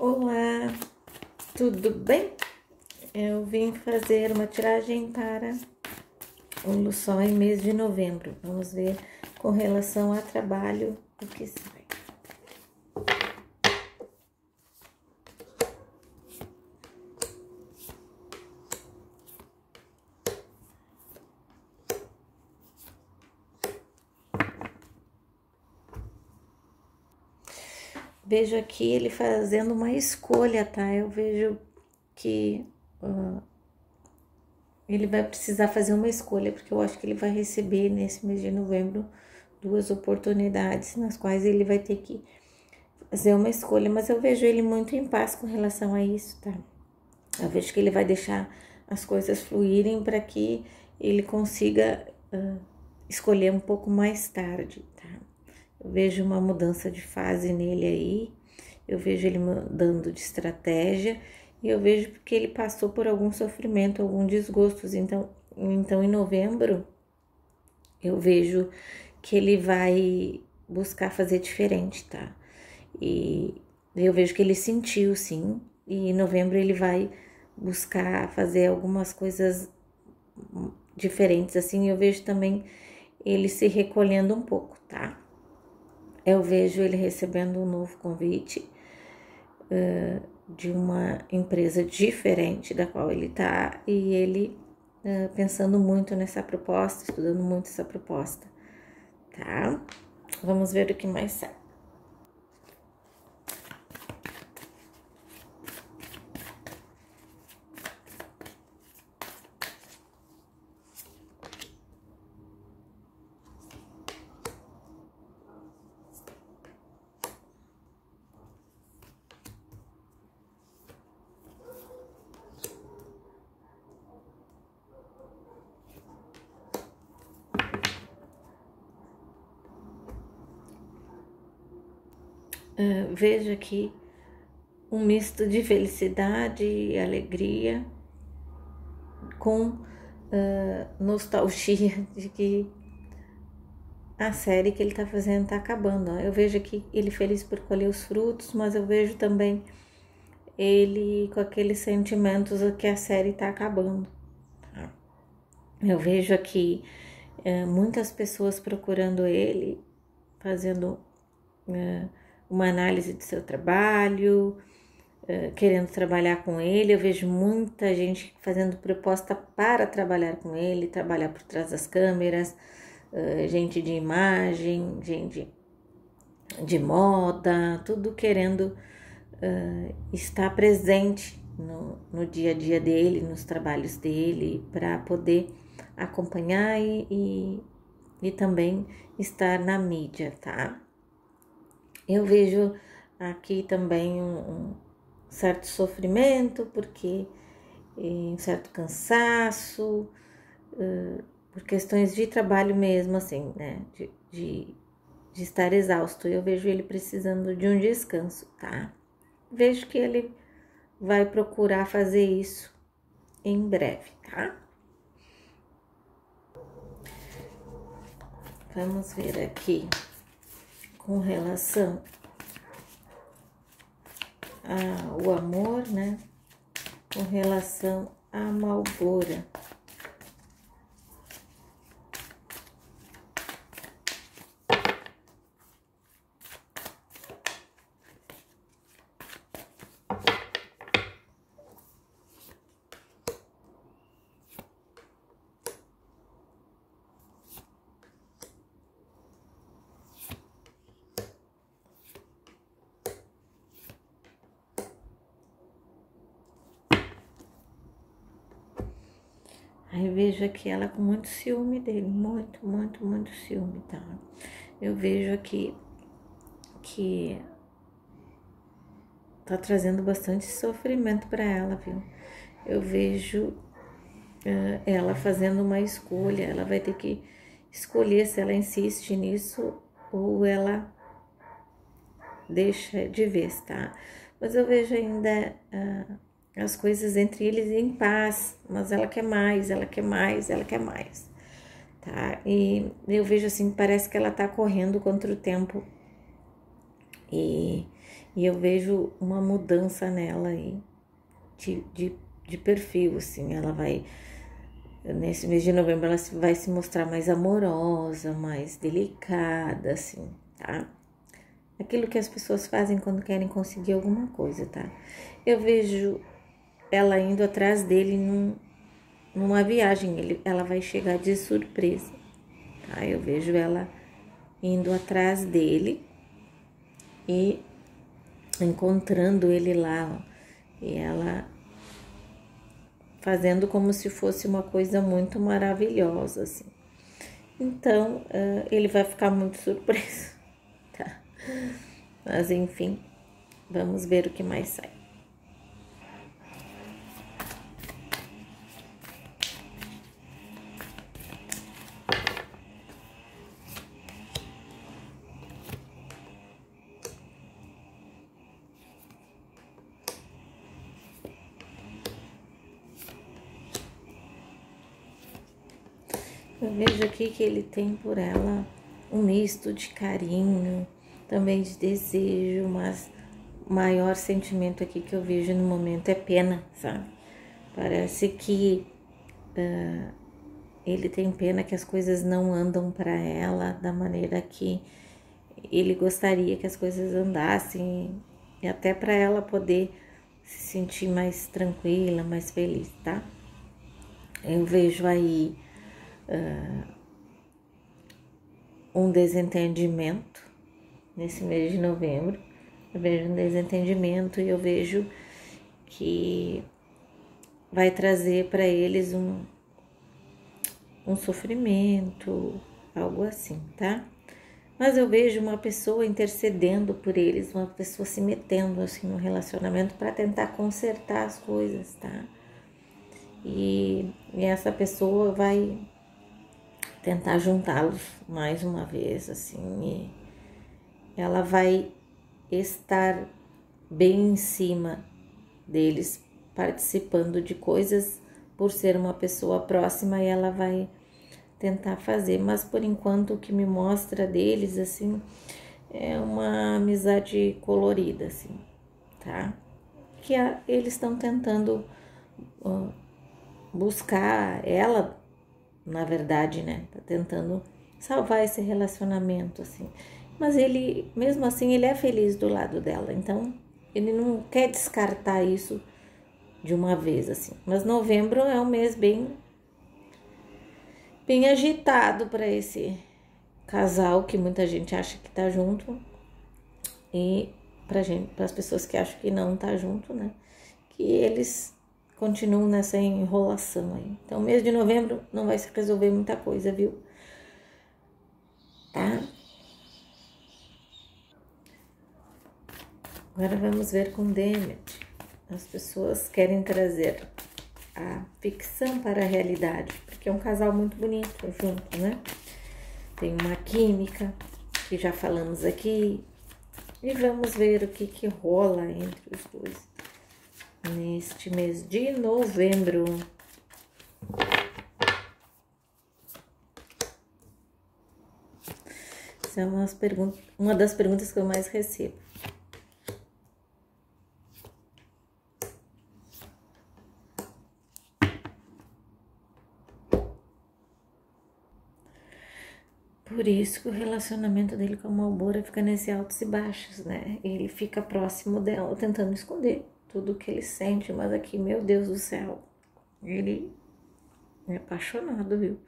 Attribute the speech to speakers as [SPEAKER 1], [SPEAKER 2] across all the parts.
[SPEAKER 1] Olá, tudo bem? Eu vim fazer uma tiragem para o Sol em mês de novembro. Vamos ver com relação a trabalho o que sai. Vejo aqui ele fazendo uma escolha, tá? Eu vejo que ele vai precisar fazer uma escolha, porque eu acho que ele vai receber nesse mês de novembro 2 oportunidades nas quais ele vai ter que fazer uma escolha, mas eu vejo ele muito em paz com relação a isso, tá? Eu vejo que ele vai deixar as coisas fluírem para que ele consiga escolher um pouco mais tarde, tá? Eu vejo uma mudança de fase nele aí, eu vejo ele mudando de estratégia e eu vejo que ele passou por algum sofrimento, algum desgosto. Então em novembro eu vejo que ele vai buscar fazer diferente, tá? E eu vejo que ele sentiu, sim, e em novembro ele vai buscar fazer algumas coisas diferentes, assim. Eu vejo também ele se recolhendo um pouco, tá? Eu vejo ele recebendo um novo convite de uma empresa diferente da qual ele tá, e ele pensando muito nessa proposta, estudando muito essa proposta, tá? Vamos ver o que mais sai. Vejo aqui um misto de felicidade e alegria com nostalgia de que a série que ele tá fazendo tá acabando. Eu vejo aqui ele feliz por colher os frutos, mas eu vejo também ele com aqueles sentimentos que a série tá acabando. Tá? Eu vejo aqui muitas pessoas procurando ele, fazendo uma análise do seu trabalho, querendo trabalhar com ele. Eu vejo muita gente fazendo proposta para trabalhar com ele, trabalhar por trás das câmeras, gente de imagem, gente de moda, tudo querendo estar presente no dia a dia dele, nos trabalhos dele, para poder acompanhar e também estar na mídia, tá? Eu vejo aqui também um certo sofrimento, porque um certo cansaço, por questões de trabalho mesmo, assim, né? De estar exausto. Eu vejo ele precisando de um descanso, tá? Vejo que ele vai procurar fazer isso em breve, tá? Vamos ver aqui com relação ao amor, né? Com relação à amargura. Aí eu vejo aqui ela com muito ciúme dele, muito ciúme, tá? Eu vejo aqui que tá trazendo bastante sofrimento para ela, viu? Eu vejo ela fazendo uma escolha, ela vai ter que escolher se ela insiste nisso ou ela deixa de vez, tá? Mas eu vejo ainda as coisas entre eles em paz, mas ela quer mais, ela quer mais, ela quer mais, tá? E eu vejo assim, parece que ela tá correndo contra o tempo e E eu vejo uma mudança nela aí, de perfil, assim. Ela vai, nesse mês de novembro, ela vai se mostrar mais amorosa, mais delicada, assim, tá? Aquilo que as pessoas fazem quando querem conseguir alguma coisa, tá? Eu vejo ela indo atrás dele numa viagem, ela vai chegar de surpresa, tá? Eu vejo ela indo atrás dele e encontrando ele lá, ó, e ela fazendo como se fosse uma coisa muito maravilhosa, assim. Então, ele vai ficar muito surpreso, tá? Mas, enfim, vamos ver o que mais sai. Eu vejo aqui que ele tem por ela um misto de carinho, também de desejo, mas o maior sentimento aqui que eu vejo no momento é pena, sabe? Parece que ele tem pena que as coisas não andam para ela da maneira que ele gostaria que as coisas andassem, e até para ela poder se sentir mais tranquila, mais feliz, tá? Eu vejo aí um desentendimento nesse mês de novembro. Eu vejo um desentendimento e eu vejo que vai trazer para eles um sofrimento, algo assim, tá? Mas eu vejo uma pessoa intercedendo por eles, uma pessoa se metendo assim no relacionamento para tentar consertar as coisas, tá? E essa pessoa vai tentar juntá-los mais uma vez, assim, e ela vai estar bem em cima deles, participando de coisas por ser uma pessoa próxima, e ela vai tentar fazer, mas por enquanto o que me mostra deles, assim, é uma amizade colorida, assim, tá? Que eles estão tentando buscar, ela, na verdade, né, tá tentando salvar esse relacionamento, assim, mas ele, mesmo assim, ele é feliz do lado dela, então ele não quer descartar isso de uma vez, assim. Mas novembro é um mês bem agitado para esse casal que muita gente acha que tá junto, e para as pessoas que acham que não tá junto, né? Que eles continuam nessa enrolação aí. Então, mês de novembro não vai se resolver muita coisa, viu? Tá? Agora vamos ver com Demet. As pessoas querem trazer a ficção para a realidade, porque é um casal muito bonito junto, né? Tem uma química, que já falamos aqui, e vamos ver o que rola entre os dois neste mês de novembro. Essa é uma das perguntas que eu mais recebo. Por isso que o relacionamento dele com a Malbora fica nesse altos e baixos, né? Ele fica próximo dela, tentando esconder tudo que ele sente, mas aqui, meu Deus do céu, ele é apaixonado, viu?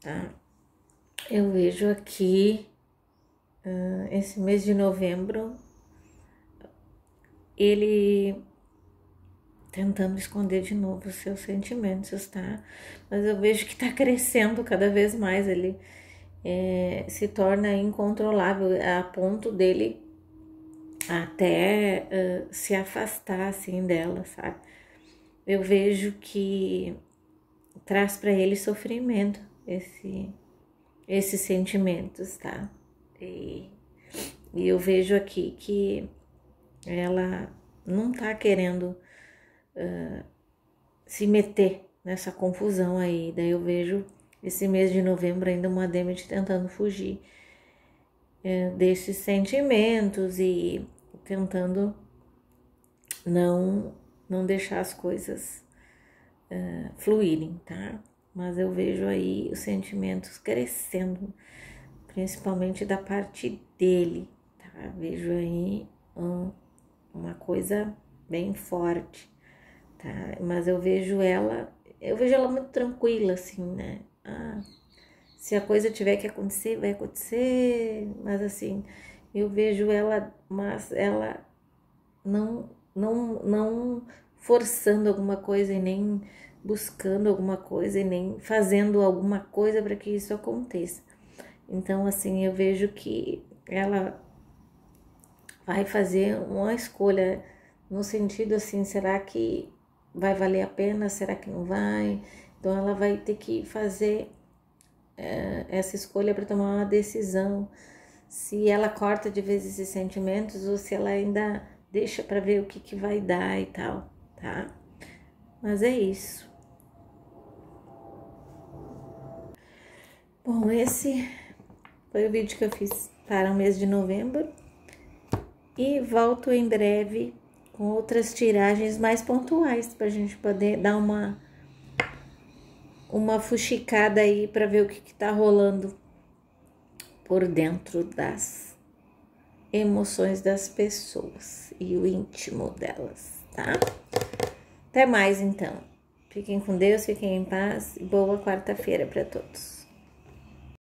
[SPEAKER 1] Tá? Eu vejo aqui, esse mês de novembro, ele tentando esconder de novo os seus sentimentos, tá? Mas eu vejo que tá crescendo cada vez mais, ele se torna incontrolável a ponto dele até se afastar assim dela, sabe? Eu vejo que traz para ele sofrimento esses sentimentos, tá? E eu vejo aqui que ela não tá querendo se meter nessa confusão aí. Daí eu vejo esse mês de novembro ainda uma Demet tentando fugir desses sentimentos e tentando não deixar as coisas fluírem, tá? Mas eu vejo aí os sentimentos crescendo, principalmente da parte dele, tá? Vejo aí uma coisa bem forte, tá? Mas eu vejo ela muito tranquila, assim, né? Se a coisa tiver que acontecer, vai acontecer, mas assim, eu vejo ela, mas ela não forçando alguma coisa e nem buscando alguma coisa e nem fazendo alguma coisa para que isso aconteça. Então, assim, eu vejo que ela vai fazer uma escolha no sentido assim, será que vai valer a pena? Será que não vai? Então, ela vai ter que fazer essa escolha para tomar uma decisão, se ela corta de vez esses sentimentos ou se ela ainda deixa para ver o que vai dar e tal, tá? Mas é isso. Bom, esse foi o vídeo que eu fiz para o mês de novembro e volto em breve com outras tiragens mais pontuais para a gente poder dar uma fuxicada aí para ver o que tá rolando por dentro das emoções das pessoas e o íntimo delas, tá? Até mais então. Fiquem com Deus, fiquem em paz e boa quarta-feira para todos.